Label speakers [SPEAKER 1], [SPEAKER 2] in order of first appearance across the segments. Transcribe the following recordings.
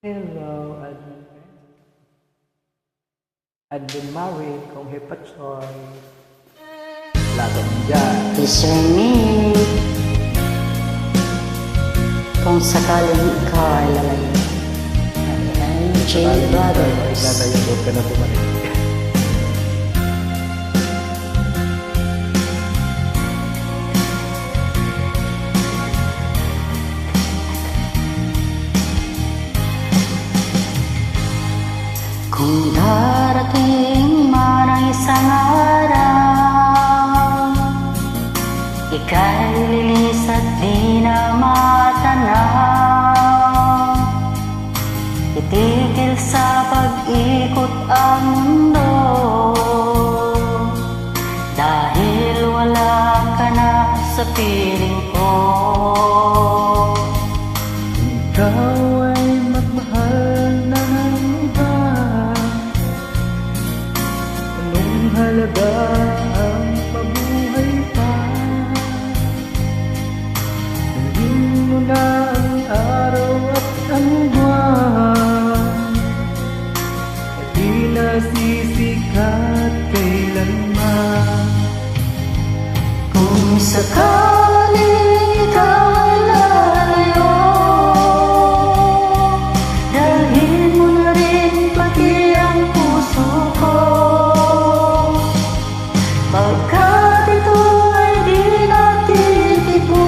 [SPEAKER 1] Hello, I've been married kung hipatsoy. Laban dyan.
[SPEAKER 2] Listen me, kung sakaling ikaw ay lalayo. J Brothers.
[SPEAKER 1] Lalayo, huwag ka na bumalik.
[SPEAKER 2] Kung darating man ang isang araw, ika'y lilis at di na matanaw. Itigil sa pag-ikot ang mundo, dahil wala ka na sa piling ko.
[SPEAKER 1] Ikaw ay magmahal na ng iba. Anong halaga ang mabuhay pa? Nandun mo na ang araw at ang buwan, at di nasisikat kailanman.
[SPEAKER 2] Kung sakaling ikaw ay lalayo, dalhin mo na rin pati ang puso ko. Pagkat ito ay di natitipon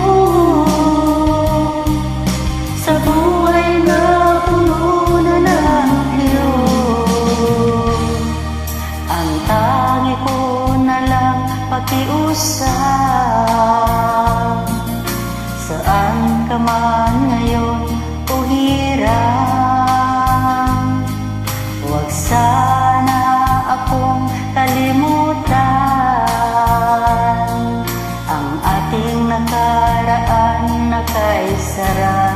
[SPEAKER 2] sa buhay na puno na ng hirap. Ang tangi ko na lang pakiusap, saan ka man ngayon o hirap. Huwag sana akong kalimutan ang ating nakaraan na kay sarap.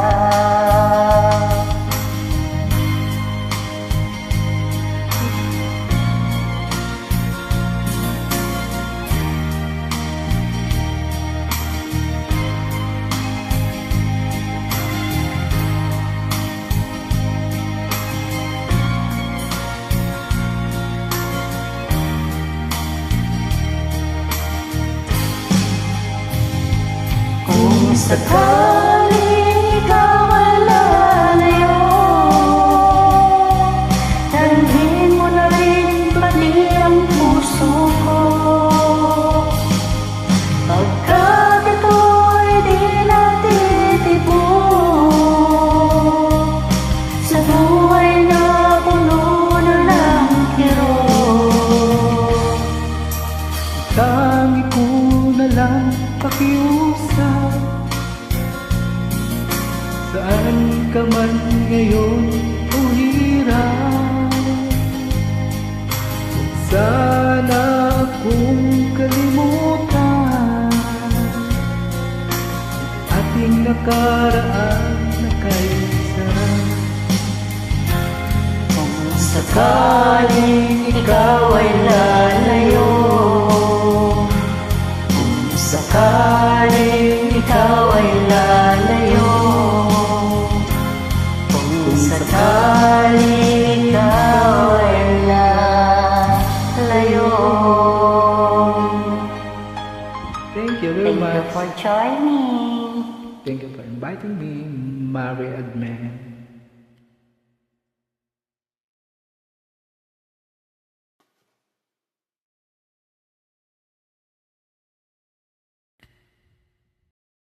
[SPEAKER 2] Kung sakaling ikaw ay lalayo, dalhin mo na rin pati ang puso ko. Pagkat ito ay di natitipon sa buhay na puno na ng hirap.
[SPEAKER 1] Tangi ko na lang pakiusap, saan ka man ngayon o hirap. Huwag sana akong kalimutan ating nakaraan na kay sarap.
[SPEAKER 2] Kung sakaling ikaw ay lalayo, kung sakaling ikaw ay lalayo, kung sakaling ikaw ay lalayo.
[SPEAKER 1] Thank you very
[SPEAKER 2] Thank you
[SPEAKER 1] much.
[SPEAKER 2] for joining.
[SPEAKER 1] Thank you for inviting me, Mary Adman.